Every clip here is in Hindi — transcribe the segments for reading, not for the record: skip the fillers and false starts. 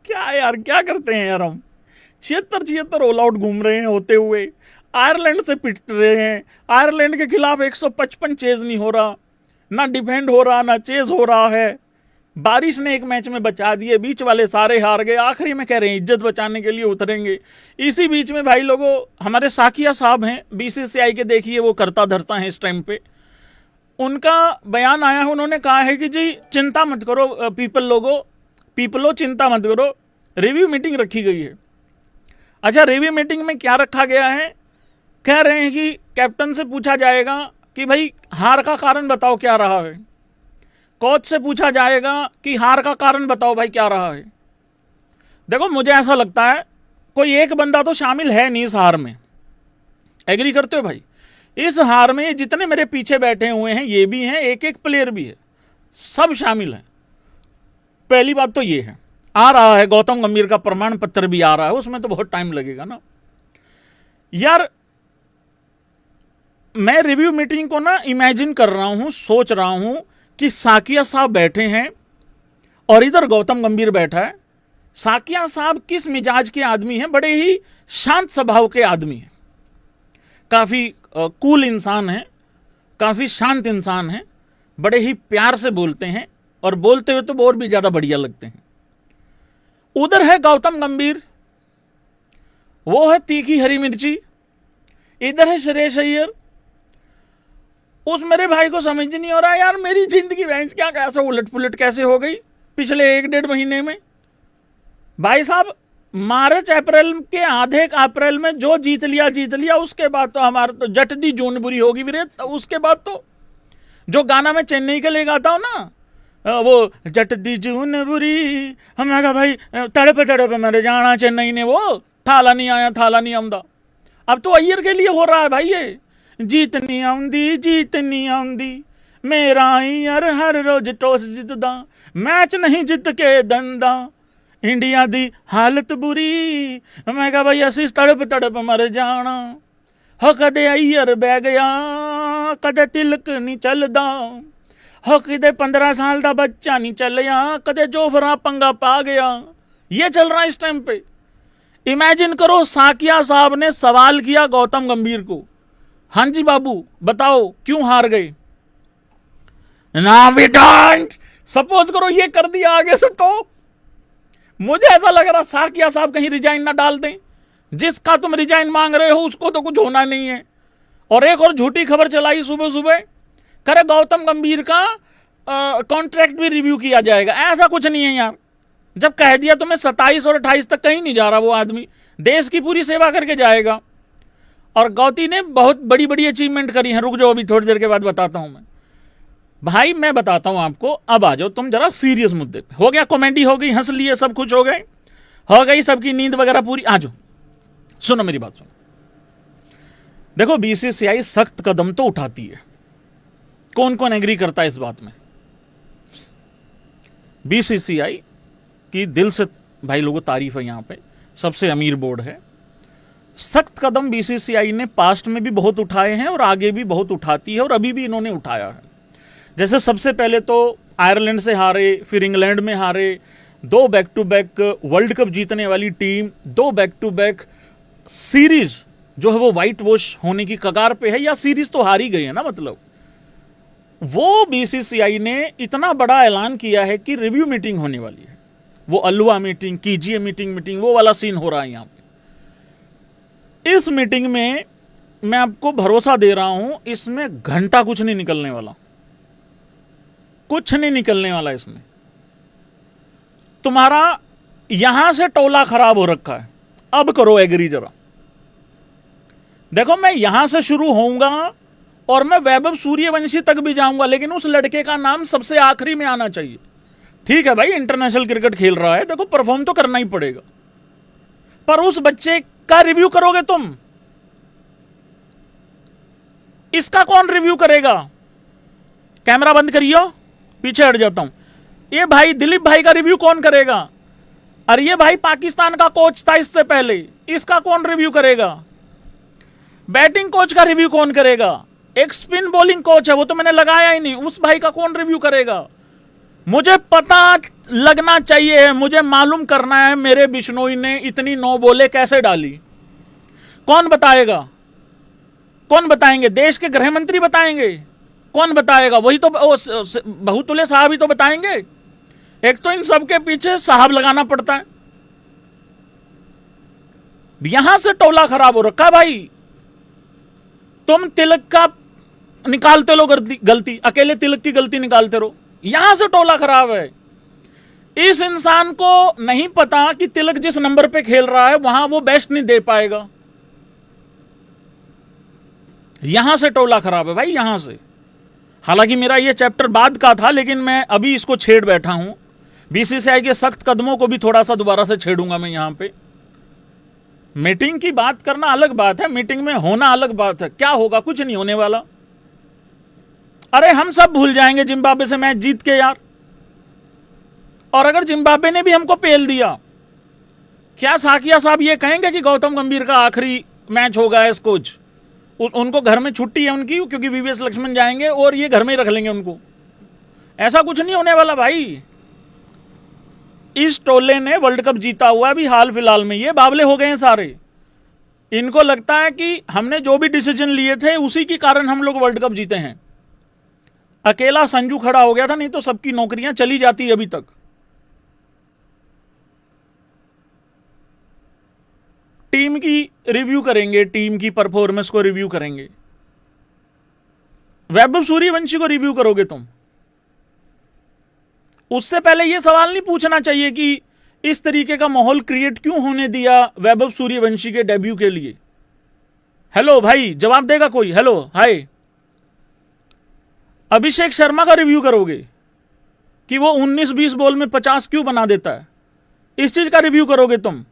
क्या यार, क्या करते हैं यार हम। 76 ऑल आउट घूम रहे हैं होते हुए, आयरलैंड से पिट रहे हैं, आयरलैंड के खिलाफ 155 चेज नहीं हो रहा, ना डिफेंड हो रहा, ना चेज हो रहा है। बारिश ने एक मैच में बचा दिए, बीच वाले सारे हार गए, आखिरी में कह रहे हैं इज्जत बचाने के लिए उतरेंगे। इसी बीच में भाई लोगों, हमारे साकिया साहब हैं बीसीसीआई के, देखिए वो करता धरता है इस टाइम पे, उनका बयान आया है। उन्होंने कहा है कि जी चिंता मत करो पीपलो चिंता मत करो, रिव्यू मीटिंग रखी गई है। अच्छा, रिव्यू मीटिंग में क्या रखा गया है? कह रहे हैं कि कैप्टन से पूछा जाएगा कि भाई हार का कारण बताओ क्या रहा है, कोच से पूछा जाएगा कि हार का कारण बताओ भाई क्या रहा है। देखो मुझे ऐसा लगता है कोई एक बंदा तो शामिल है नहीं इस हार में, एग्री करते हो भाई? इस हार में जितने मेरे पीछे बैठे हुए हैं ये भी हैं, एक एक प्लेयर भी है, सब शामिल हैं। पहली बात तो ये है, आ रहा है गौतम गंभीर का प्रमाण पत्र भी आ रहा है, उसमें तो बहुत टाइम लगेगा ना यार। मैं रिव्यू मीटिंग को ना इमेजिन कर रहा हूं, सोच रहा हूं कि साकिया साहब बैठे हैं और इधर गौतम गंभीर बैठा है। साकिया साहब किस मिजाज के आदमी हैं? बड़े ही शांत स्वभाव के आदमी हैं, काफी कूल इंसान हैं, काफी शांत इंसान हैं, बड़े ही प्यार से बोलते हैं और बोलते हुए तो और भी ज्यादा बढ़िया लगते हैं। उधर है गौतम गंभीर, वो है तीखी हरी मिर्ची, इधर है श्रेयस अय्यर। उस मेरे भाई को समझ नहीं हो रहा यार, मेरी जिंदगी भैंस क्या कैसे उलट पुलट कैसे हो गई पिछले 1-1.5 महीने में। भाई साहब, मार्च अप्रैल के आधे अप्रैल में जो जीत लिया, उसके बाद तो हमारा तो जट दी जून बुरी होगी वीरे। उसके बाद तो जो गाना में चेन्नई के लिए गाता हूं ना, वो जट दी जून बुरी, हमें कहा भाई तड़प मेरे जाना चेन्नई ने, वो थाला नहीं आया थाला नहीं आमदा। अब तो अय्यर के लिए हो रहा है भाई ये, जीतनी आउंदी मेरा अय्यर हर रोज टॉस जितदा, मैच नहीं जित के दंदा, इंडिया दी हालत बुरी। मैं कहा भाई असी तड़प मर जाना, हो कदे अय्यर बह गया कदे तिलक नहीं चलदा, हो कदे 15 साल का बच्चा नहीं चलिया, कदे जोफरा पंगा पा गया। ये चल रहा है इस टाइम पे। इमेजिन करो, साकिया साहब ने सवाल किया गौतम गंभीर को, हाँ जी बाबू बताओ क्यों हार गए? ना वी डोंट। सपोज करो ये कर दिया आगे से, तो मुझे ऐसा लग रहा साकिया साहब कहीं रिजाइन ना डाल दें। जिसका तुम रिजाइन मांग रहे हो उसको तो कुछ होना नहीं है। और एक और झूठी खबर चलाई सुबह सुबह, करे गौतम गंभीर का कॉन्ट्रैक्ट भी रिव्यू किया जाएगा। ऐसा कुछ नहीं है यार, जब कह दिया तो मैं 27 और 28 तक कहीं नहीं जा रहा। वो आदमी देश की पूरी सेवा करके जाएगा। और गौती ने बहुत बड़ी बड़ी अचीवमेंट करी है। रुक जाओ, अभी थोड़ी देर के बाद बताता हूं मैं भाई, मैं बताता हूं आपको। अब आ जाओ तुम जरा सीरियस मुद्दे पे। हो गया कॉमेडी, हो गई, हंस लिए, सब कुछ हो गई सबकी नींद वगैरह पूरी। आ जाओ, सुनो मेरी बात सुनो। देखो बीसीसीआई सख्त कदम तो उठाती है, कौन कौन एग्री करता है इस बात में? बीसीसीआई की दिल से भाई लोगों तारीफ है, यहां पे सबसे अमीर बोर्ड है। सख्त कदम बीसीसीआई ने पास्ट में भी बहुत उठाए हैं और आगे भी बहुत उठाती है, और अभी भी इन्होंने उठाया है। जैसे सबसे पहले तो आयरलैंड से हारे, फिर इंग्लैंड में हारे, 2 back to back world cup जीतने वाली team, 2 back to back series जो है वो व्हाइट वॉश होने की कगार पे है, या सीरीज तो हारी गई है ना। मतलब वो बीसीसीआई ने इतना बड़ा ऐलान किया है कि रिव्यू मीटिंग होने वाली है। वो अलवा मीटिंग, कीजिए मीटिंग, वो वाला सीन हो रहा है यहां पे। इस मीटिंग में मैं आपको भरोसा दे रहा हूं, इसमें घंटा कुछ नहीं निकलने वाला, कुछ नहीं निकलने वाला इसमें। तुम्हारा यहां से टोला खराब हो रखा है, अब करो एग्री जरा। देखो मैं यहां से शुरू होऊंगा और मैं वैभव सूर्यवंशी तक भी जाऊंगा, लेकिन उस लड़के का नाम सबसे आखिरी में आना चाहिए। ठीक है भाई, इंटरनेशनल क्रिकेट खेल रहा है, देखो परफॉर्म तो करना ही पड़ेगा, पर उस बच्चे का रिव्यू करोगे तुम, इसका कौन रिव्यू करेगा? कैमरा बंद करियो, पीछे हट जाता हूं। ये भाई दिलीप भाई का रिव्यू कौन करेगा? अरे ये भाई पाकिस्तान का कोच था इससे पहले, इसका कौन रिव्यू करेगा? बैटिंग कोच का रिव्यू कौन करेगा? एक स्पिन बॉलिंग कोच है, वो तो मैंने लगाया ही नहीं, उस भाई का कौन रिव्यू करेगा? मुझे पता लगना चाहिए, मुझे मालूम करना है मेरे बिश्नोई ने इतनी 9 बॉलें कैसे डाली। कौन बताएगा? कौन बताएंगे? देश के गृह मंत्री बताएंगे? कौन बताएगा? वही तो बहुतुल्य साहब ही तो बताएंगे। एक तो इन सबके पीछे साहब लगाना पड़ता है। यहां से टोला खराब हो रखा भाई। तुम तिलक का निकालते लो गलती, अकेले तिलक की गलती निकालते रहो, यहां से टोला खराब है। इस इंसान को नहीं पता कि तिलक जिस नंबर पे खेल रहा है वहां वो बेस्ट नहीं दे पाएगा। यहां से टोला खराब है भाई, यहां से। हालांकि मेरा ये चैप्टर बाद का था, लेकिन मैं अभी इसको छेड़ बैठा हूं। बीसीसीआई के सख्त कदमों को भी थोड़ा सा दोबारा से छेड़ूंगा मैं यहां पे। मीटिंग की बात करना अलग बात है, मीटिंग में होना अलग बात है। क्या होगा? कुछ नहीं होने वाला। अरे हम सब भूल जाएंगे जिम्बाब्वे से मैच जीत के यार। और अगर जिम्बाब्वे ने भी हमको पेल दिया, क्या साकिया साहब ये कहेंगे कि गौतम गंभीर का आखिरी मैच होगा इस कोच? उनको घर में छुट्टी है उनकी, क्योंकि वीवीएस लक्ष्मण जाएंगे और ये घर में ही रख लेंगे उनको। ऐसा कुछ नहीं होने वाला भाई। इस टोले ने वर्ल्ड कप जीता हुआ भी हाल फिलहाल में, ये बावले हो गए हैं सारे। इनको लगता है कि हमने जो भी डिसीजन लिए थे उसी के कारण हम लोग वर्ल्ड कप जीते हैं। अकेला संजू खड़ा हो गया था, नहीं तो सबकी नौकरियां चली जाती अभी तक। टीम की रिव्यू करेंगे, टीम की परफॉर्मेंस को रिव्यू करेंगे। वैभव सूर्यवंशी को रिव्यू करोगे तुम? उससे पहले यह सवाल नहीं पूछना चाहिए कि इस तरीके का माहौल क्रिएट क्यों होने दिया वैभव सूर्यवंशी के डेब्यू के लिए? हेलो भाई, जवाब देगा कोई? हेलो, हाय। अभिषेक शर्मा का रिव्यू करोगे कि वो 19-20 बॉल में 50 क्यों बना देता है? इस चीज का रिव्यू करोगे तुम?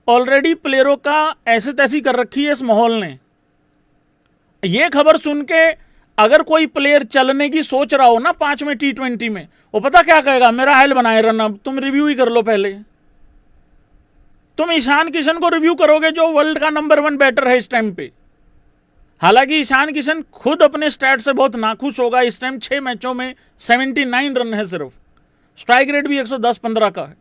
ऑलरेडी प्लेयरों का ऐसे तैसी कर रखी है इस माहौल ने। यह खबर सुन के अगर कोई प्लेयर चलने की सोच रहा हो ना 5 में T20 में, वो पता क्या कहेगा? मेरा हाल बनाए रन, अब तुम रिव्यू ही कर लो पहले। तुम ईशान किशन को रिव्यू करोगे जो वर्ल्ड का नंबर 1 बैटर है इस टाइम पे। हालांकि ईशान किशन खुद अपने स्टैट से बहुत नाखुश होगा। इस टाइम 6 मैचों में 79 रन है सिर्फ, स्ट्राइक रेट भी 110-15 का है।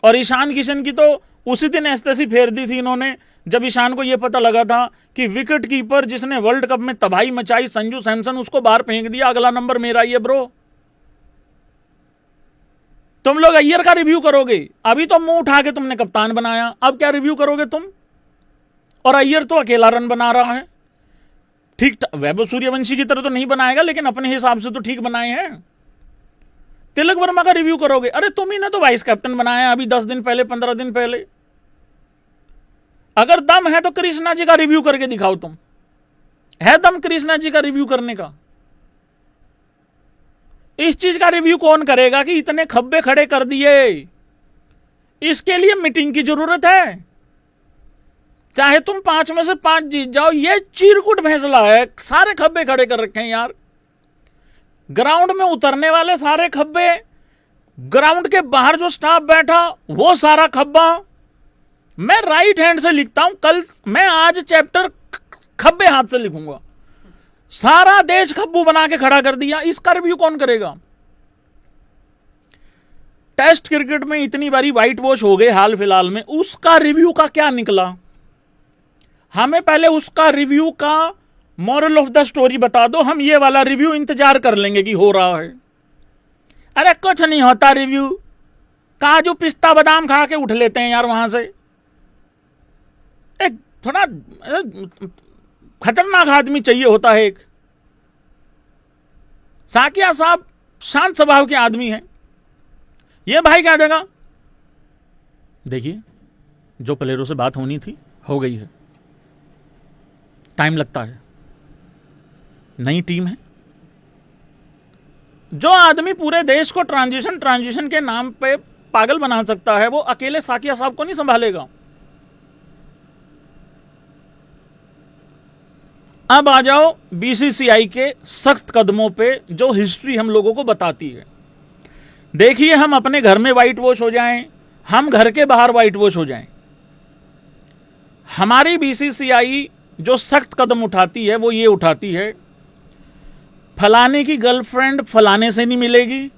और ईशान किशन की तो उसी दिन ऐसी फेर दी थी इन्होंने जब ईशान को यह पता लगा था कि विकेट कीपर जिसने वर्ल्ड कप में तबाही मचाई संजू सैमसन, उसको बाहर फेंक दिया। अगला नंबर मेरा ही है ब्रो। तुम लोग अय्यर का रिव्यू करोगे? अभी तो मुंह उठा के तुमने कप्तान बनाया, अब क्या रिव्यू करोगे तुम? और अय्यर तो अकेला रन बना रहा है। ठीक, वैभव सूर्यवंशी की तरह तो नहीं बनाएगा, लेकिन अपने हिसाब से तो ठीक बनाए हैं। तिलक वर्मा का रिव्यू करोगे? अरे तुम ही ने तो वाइस कैप्टन बनाया अभी 10 दिन पहले, 15 दिन पहले। अगर दम है तो कृष्णा जी का रिव्यू करके दिखाओ। तुम है दम कृष्णा जी का रिव्यू करने का? इस चीज का रिव्यू कौन करेगा कि इतने खब्बे खड़े कर दिए? इसके लिए मीटिंग की जरूरत है। चाहे तुम 5 में से 5 जीत जाओ, ये चीरकुट फैसला है। सारे खब्बे खड़े कर रखे हैं यार। ग्राउंड में उतरने वाले सारे खब्बे, ग्राउंड के बाहर जो स्टाफ बैठा वो सारा खब्बा। मैं राइट हैंड से लिखता हूं, कल मैं आज चैप्टर खब्बे हाथ से लिखूंगा। सारा देश खब्बू बना के खड़ा कर दिया, इसका रिव्यू कौन करेगा? टेस्ट क्रिकेट में इतनी बारी व्हाइट वॉश हो गए हाल फिलहाल में, उसका रिव्यू का क्या निकला? हमें पहले उसका रिव्यू का मॉरल ऑफ द स्टोरी बता दो, हम ये वाला रिव्यू इंतजार कर लेंगे कि हो रहा है। अरे कुछ नहीं होता रिव्यू, काजू पिस्ता बादाम खा के उठ लेते हैं यार वहां से। एक थोड़ा खतरनाक आदमी चाहिए होता है एक। साकिया साहब शांत स्वभाव के आदमी हैं। ये भाई क्या देगा? देखिए, जो प्लेयरों से बात होनी थी हो गई है, टाइम लगता है, नई टीम है। जो आदमी पूरे देश को ट्रांजिशन के नाम पे पागल बना सकता है, वो अकेले साकिया साहब को नहीं संभालेगा। अब आ जाओ बीसीसीआई के सख्त कदमों पे, जो हिस्ट्री हम लोगों को बताती है। देखिए, हम अपने घर में व्हाइट वॉश हो जाएं, हम घर के बाहर व्हाइट वॉश हो जाएं, हमारी बीसीसीआई जो सख्त कदम उठाती है वो ये उठाती है, फलाने की गर्लफ्रेंड फलाने से नहीं मिलेगी,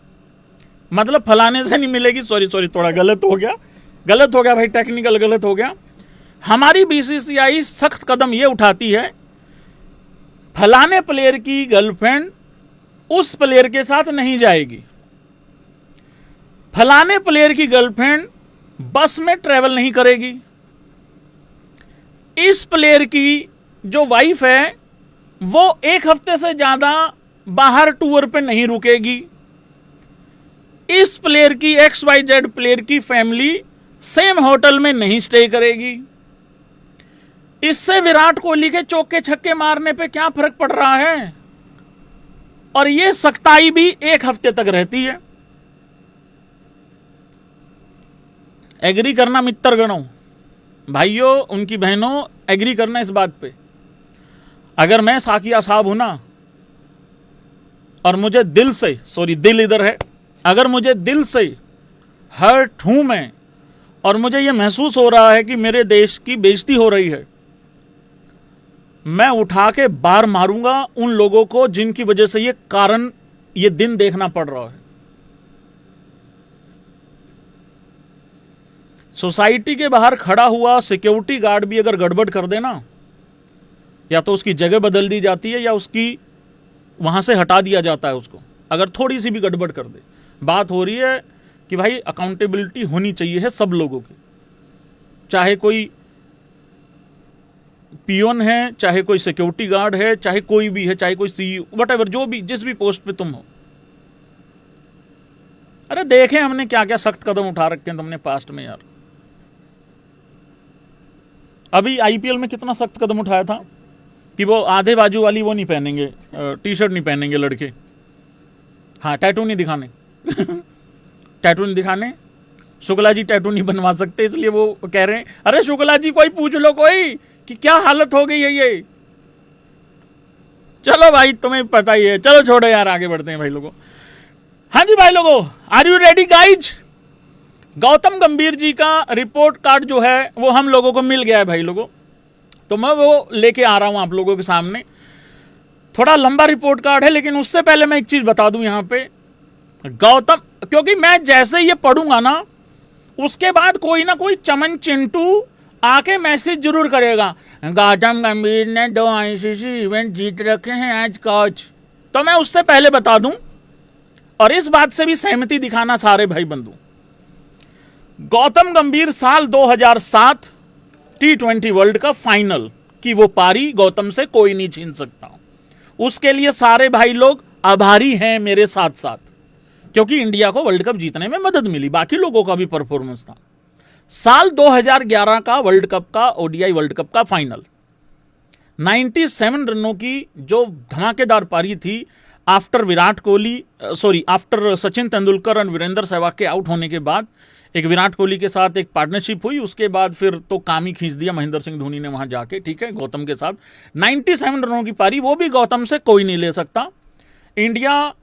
मतलब फलाने से नहीं मिलेगी, सॉरी थोड़ा गलत हो गया भाई, टेक्निकल गलत हो गया। हमारी बीसीसीआई सख्त कदम यह उठाती है, फलाने प्लेयर की गर्लफ्रेंड उस प्लेयर के साथ नहीं जाएगी, फलाने प्लेयर की गर्लफ्रेंड बस में ट्रेवल नहीं करेगी, इस प्लेयर की जो वाइफ है वो 1 हफ्ते से ज्यादा बाहर टूर पे नहीं रुकेगी, इस प्लेयर की XYZ प्लेयर की फैमिली सेम होटल में नहीं स्टे करेगी। इससे विराट कोहली के चौके छक्के मारने पे क्या फर्क पड़ रहा है? और यह सख्ताई भी 1 हफ्ते तक रहती है। एग्री करना मित्रगणों, भाइयों, उनकी बहनों, एग्री करना इस बात पे। अगर मैं साकिया साहब हूं ना और मुझे दिल से, सॉरी दिल इधर है, अगर मुझे दिल से हर्ट हूं मैं और मुझे यह महसूस हो रहा है कि मेरे देश की बेइज्जती हो रही है, मैं उठा के बार मारूंगा उन लोगों को जिनकी वजह से ये दिन देखना पड़ रहा है। सोसाइटी के बाहर खड़ा हुआ सिक्योरिटी गार्ड भी अगर गड़बड़ कर देना, या तो उसकी जगह बदल दी जाती है या उसकी वहां से हटा दिया जाता है उसको, अगर थोड़ी सी भी गड़बड़ कर दे। बात हो रही है कि भाई अकाउंटेबिलिटी होनी चाहिए है सब लोगों की, चाहे कोई पियोन है, चाहे कोई सिक्योरिटी गार्ड है, चाहे कोई भी है, चाहे कोई सीईओ, व्हाटएवर, जो भी जिस भी पोस्ट पे तुम हो। अरे देखें हमने क्या क्या सख्त कदम उठा रखे हैं तुमने पास्ट में यार। अभी आईपीएल में कितना सख्त कदम उठाया था कि वो आधे बाजू वाली वो नहीं पहनेंगे, टी-शर्ट नहीं पहनेंगे लड़के, हाँ टैटू नहीं दिखाने टैटू नहीं दिखाने। शुक्ला जी टैटू नहीं बनवा सकते, इसलिए वो कह रहे हैं, अरे शुक्ला जी कोई पूछ लो कोई कि क्या हालत हो गई है ये। चलो भाई तुम्हें पता ही है, चलो छोड़ो यार, आगे बढ़ते हैं भाई लोगों। हाँ जी भाई लोगों, are you ready guys? Gautam Gambhir ji का रिपोर्ट कार्ड जो है वो हम लोगों को मिल गया है भाई लोगों, तो मैं वो लेके आ रहा हूं आप लोगों के सामने। थोड़ा लंबा रिपोर्ट कार्ड है, लेकिन उससे पहले मैं एक चीज बता दूं यहां पे, गौतम, क्योंकि मैं जैसे ये पढ़ूंगा ना उसके बाद कोई ना कोई चमन चिंटू आके मैसेज जरूर करेगा, गौतम गंभीर ने 2 आईसीसी इवेंट जीत रखे हैं आज कोच। तो मैं उससे पहले बता दूं और इस बात से भी सहमति दिखाना सारे भाई बंधु, गौतम गंभीर साल 2007 T20 वर्ल्ड कप फाइनल की वो पारी गौतम से कोई नहीं छीन सकता। उसके लिए सारे भाई लोग आभारी हैं मेरे साथ साथ, क्योंकि इंडिया को वर्ल्ड कप जीतने में मदद मिली, बाकी लोगों का भी परफॉर्मेंस था। साल 2011 का वर्ल्ड कप का ओडीआई वर्ल्ड कप का फाइनल 97 रनों की जो धमाकेदार पारी थी, आफ्टर सचिन तेंदुलकर और वीरेंद्र सहवाग के आउट होने के बाद एक विराट कोहली के साथ एक पार्टनरशिप हुई, उसके बाद फिर तो काम ही खींच दिया महेंद्र सिंह धोनी ने वहां जाके, ठीक है, गौतम के साथ 97 रनों की पारी, वो भी गौतम से कोई नहीं ले सकता। इंडिया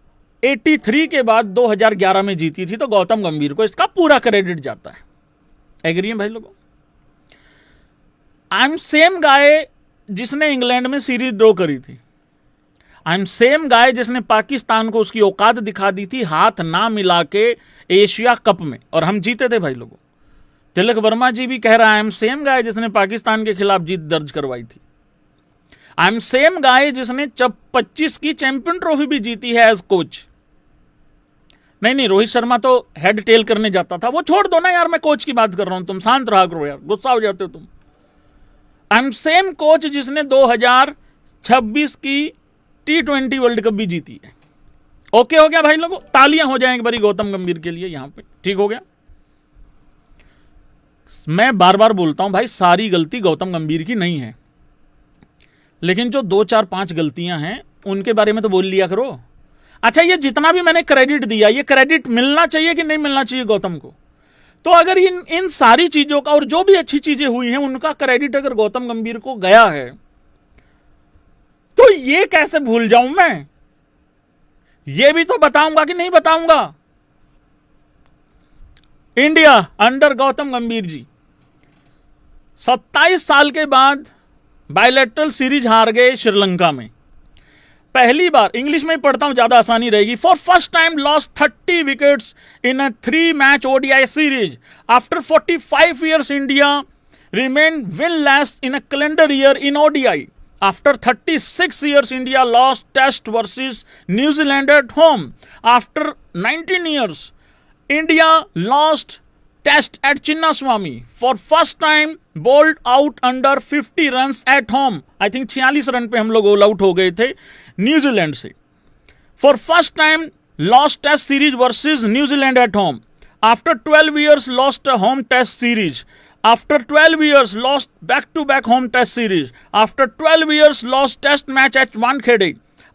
83 के बाद 2011 में जीती थी, तो गौतम गंभीर को इसका पूरा क्रेडिट जाता है। एग्री है भाई लोगों? आई एम सेम गाय जिसने इंग्लैंड में सीरीज ड्रॉ करी थी, आई एम सेम गाय जिसने पाकिस्तान को उसकी औकात दिखा दी थी हाथ ना मिला के एशिया कप में, और हम जीते थे भाई लोगों। तिलक वर्मा जी भी कह रहा है आई एम सेम गाय जिसने पाकिस्तान के खिलाफ जीत दर्ज करवाई थी। आई एम सेम गाय जिसने 25 की चैंपियन ट्रॉफी भी जीती है एज कोच। नहीं, रोहित शर्मा तो हेड टेल करने जाता था, वो छोड़ दो ना यार, मैं कोच की बात कर रहा हूं, तुम शांत रहा करो यार, गुस्सा हो जाते हो तुम। आई एम सेम कोच जिसने 2026 की T20 वर्ल्ड कप भी जीती है। ओके हो गया भाई लोगों, तालियां हो जाएंगे बड़ी गौतम गंभीर के लिए यहां पे, ठीक हो गया। मैं बार बार बोलता हूं भाई, सारी गलती गौतम गंभीर की नहीं है, लेकिन जो 2 4 5 गलतियां हैं उनके बारे में तो बोल लिया करो। अच्छा, ये जितना भी मैंने क्रेडिट दिया, ये क्रेडिट मिलना चाहिए कि नहीं मिलना चाहिए गौतम को? तो अगर इन सारी चीजों का और जो भी अच्छी चीजें हुई हैं उनका क्रेडिट अगर गौतम गंभीर को गया है, तो ये कैसे भूल जाऊं मैं? ये भी तो बताऊंगा कि नहीं बताऊंगा। इंडिया अंडर गौतम गंभीर जी 27 साल के बाद बायलैटरल सीरीज हार गए श्रीलंका में। पहली बार, इंग्लिश में ही पढ़ता हूं ज्यादा आसानी रहेगी, for first time lost 30 wickets in a 3 match ODI series after 45 years India remained winless in a calendar year in ODI. After 36 years, India lost Test versus New Zealand at home. After 19 years, India lost Test at Chinnaswamy. For first time, bowled out under 50 runs at home. I think 46 run पे हम लोग ऑल आउट हो गए थे न्यूजीलैंड से. For first time, lost Test series versus New Zealand at home. After 12 years, lost a home Test series. After 12 years, lost back-to-back home Test series. After 12 years, lost Test match at Wankhede.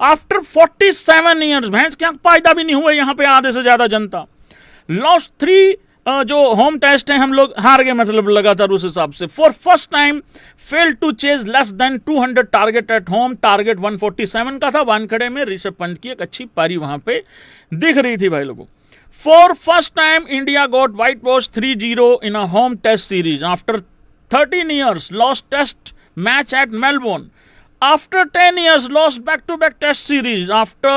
After 47 years, भैंस क्या पैदा भी नहीं हुए यहाँ पे आधे से ज्यादा जनता. Lost 3 जो होम टेस्ट हैं हम लोग हार गए, मतलब लगातार उस हिसाब से. For first time fail to chase less than 200 target at home. Target 147 का था. वानखेड़े में ऋषभ पंत की एक अच्छी पारी वहां पे दिख रही थी भाई लोगों. For first time, India got whitewashed 3-0 in a home test series. After 13 years, lost test match at Melbourne. After 10 years, lost back-to-back test series. After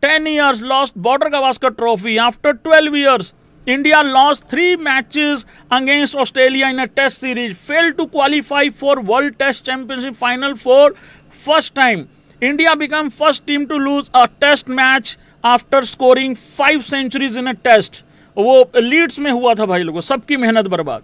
10 years, lost Border Gavaskar Trophy. After 12 years, India lost 3 matches against Australia in a test series. Failed to qualify for World Test Championship final for first time. India became first team to lose a test match after scoring 5 centuries in a test. वो लीड्स में हुआ था भाई लोगों, सबकी मेहनत बर्बाद.